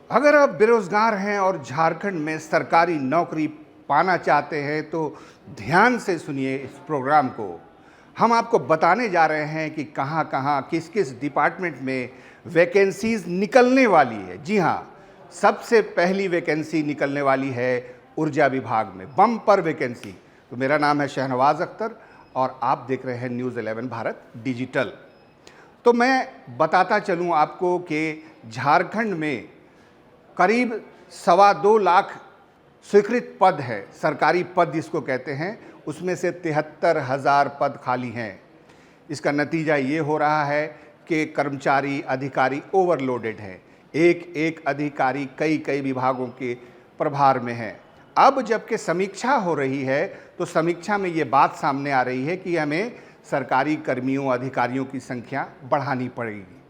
अगर आप बेरोजगार हैं और झारखंड में सरकारी नौकरी पाना चाहते हैं तो ध्यान से सुनिए इस प्रोग्राम को। हम आपको बताने जा रहे हैं कि कहां कहां किस किस डिपार्टमेंट में वैकेंसीज निकलने वाली है। जी हां, सबसे पहली वैकेंसी निकलने वाली है ऊर्जा विभाग में, बम्पर वैकेंसी। तो मेरा नाम है शहनवाज अख्तर और आप देख रहे हैं न्यूज़ 11 भारत डिजिटल। तो मैं बताता चलूं आपको कि झारखंड में करीब 2.25 लाख स्वीकृत पद है, सरकारी पद जिसको कहते हैं, उसमें से 73,000 पद खाली हैं। इसका नतीजा ये हो रहा है कि कर्मचारी अधिकारी ओवरलोडेड हैं। एक एक अधिकारी कई कई विभागों के प्रभार में है। अब जबकि समीक्षा हो रही है तो समीक्षा में ये बात सामने आ रही है कि हमें सरकारी कर्मियों अधिकारियों की संख्या बढ़ानी पड़ेगी।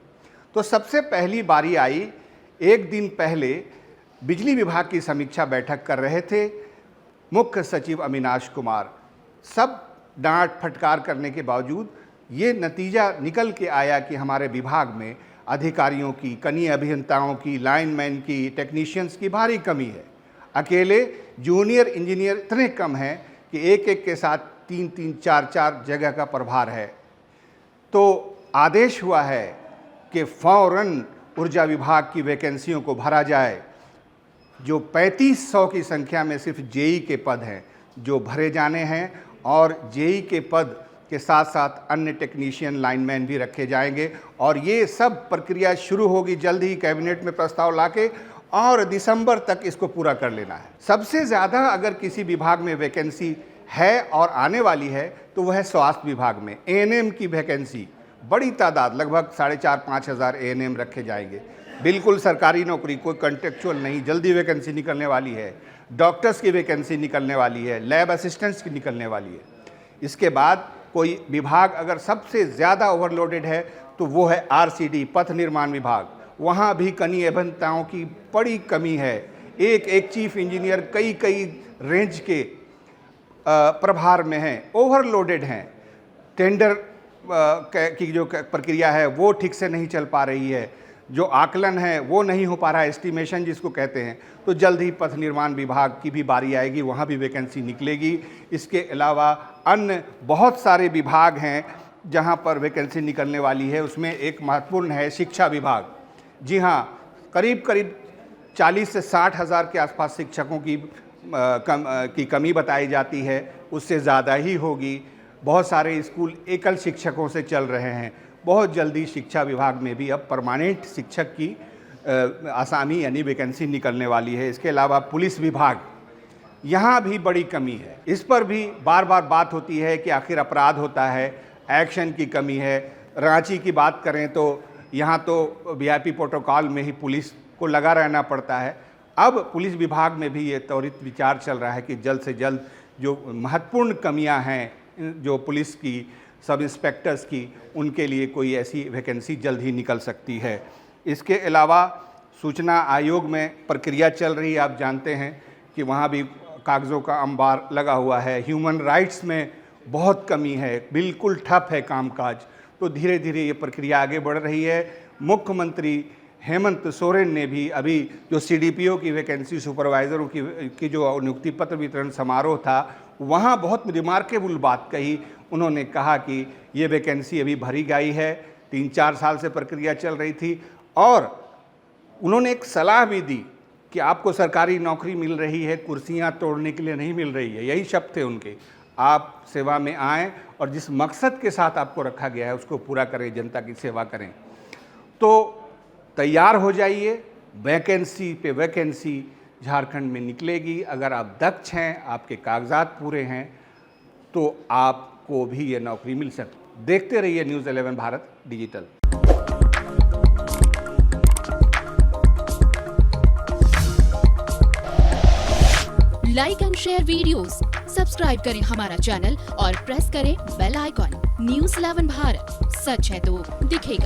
तो सबसे पहली बारी आई, एक दिन पहले बिजली विभाग की समीक्षा बैठक कर रहे थे मुख्य सचिव अविनाश कुमार। सब डांट फटकार करने के बावजूद ये नतीजा निकल के आया कि हमारे विभाग में अधिकारियों की, कनीय अभियंताओं की, लाइनमैन की, टेक्नीशियंस की भारी कमी है। अकेले जूनियर इंजीनियर इतने कम हैं कि एक एक के साथ 3-3, 4-4 जगह का प्रभार है। तो आदेश हुआ है कि फौरन ऊर्जा विभाग की वैकेंसियों को भरा जाए। जो 3500 की संख्या में सिर्फ जेई के पद हैं जो भरे जाने हैं, और जेई के पद के साथ साथ अन्य टेक्नीशियन, लाइनमैन भी रखे जाएंगे। और ये सब प्रक्रिया शुरू होगी जल्द ही, कैबिनेट में प्रस्ताव लाके, और दिसंबर तक इसको पूरा कर लेना है। सबसे ज़्यादा अगर किसी विभाग में वैकेंसी है और आने वाली है तो वह है स्वास्थ्य विभाग में। एएनएम की वैकेंसी बड़ी तादाद, लगभग 4,500-5 हज़ार एएनएम रखे जाएंगे। बिल्कुल सरकारी नौकरी, कोई कॉन्ट्रेक्चुअल नहीं, जल्दी वैकेंसी निकलने वाली है। डॉक्टर्स की वैकेंसी निकलने वाली है, लैब असिस्टेंट्स की निकलने वाली है। इसके बाद कोई विभाग अगर सबसे ज़्यादा ओवरलोडेड है तो वो है आरसीडी, पथ निर्माण विभाग। वहाँ भी कनीय अभियंताओं की बड़ी कमी है। एक एक चीफ इंजीनियर कई कई रेंज के प्रभार में हैं, ओवरलोडेड हैं। टेंडर की जो प्रक्रिया है वो ठीक से नहीं चल पा रही है, जो आकलन है वो नहीं हो पा रहा है, एस्टिमेशन जिसको कहते हैं। तो जल्द ही पथ निर्माण विभाग की भी बारी आएगी, वहाँ भी वैकेंसी निकलेगी। इसके अलावा अन्य बहुत सारे विभाग हैं जहाँ पर वैकेंसी निकलने वाली है। उसमें एक महत्वपूर्ण है शिक्षा विभाग। जी हाँ, करीब 40 से 60 हज़ार के आसपास शिक्षकों की कमी बताई जाती है, उससे ज़्यादा ही होगी। बहुत सारे स्कूल एकल शिक्षकों से चल रहे हैं। बहुत जल्दी शिक्षा विभाग में भी अब परमानेंट शिक्षक की आसामी यानी वैकेंसी निकलने वाली है। इसके अलावा पुलिस विभाग, यहाँ भी बड़ी कमी है। इस पर भी बार बार बात होती है कि आखिर अपराध होता है, एक्शन की कमी है। रांची की बात करें तो यहाँ तो वीआईपी प्रोटोकॉल में ही पुलिस को लगा रहना पड़ता है। अब पुलिस विभाग में भी ये त्वरित विचार चल रहा है कि जल्द से जल्द जो महत्वपूर्ण कमियां हैं जो पुलिस की, सब इंस्पेक्टर्स की, उनके लिए कोई ऐसी वैकेंसी जल्द ही निकल सकती है। इसके अलावा सूचना आयोग में प्रक्रिया चल रही है। आप जानते हैं कि वहाँ भी कागज़ों का अंबार लगा हुआ है। ह्यूमन राइट्स में बहुत कमी है, बिल्कुल ठप है कामकाज। तो धीरे धीरे ये प्रक्रिया आगे बढ़ रही है। मुख्यमंत्री हेमंत सोरेन ने भी अभी जो सीडीपीओ की वैकेंसी, सुपरवाइज़रों की जो नियुक्ति पत्र वितरण समारोह था, वहाँ बहुत रिमार्केबल बात कही। उन्होंने कहा कि ये वैकेंसी अभी भरी गई है, 3-4 साल से प्रक्रिया चल रही थी। और उन्होंने एक सलाह भी दी कि आपको सरकारी नौकरी मिल रही है, कुर्सियाँ तोड़ने के लिए नहीं मिल रही है। यही शब्द थे उनके। आप सेवा में आएँ और जिस मकसद के साथ आपको रखा गया है उसको पूरा करें, जनता की सेवा करें। तो तैयार हो जाइए, वैकेंसी पे वैकेंसी झारखंड में निकलेगी। अगर आप दक्ष हैं, आपके कागजात पूरे हैं, तो आपको भी ये नौकरी मिल सकती। देखते रहिए news 11 Bharat digital. Like and share videos, subscribe करें हमारा चैनल और प्रेस करें बेल आइकॉन। न्यूज़ 11 भारत, सच है तो दिखेगा।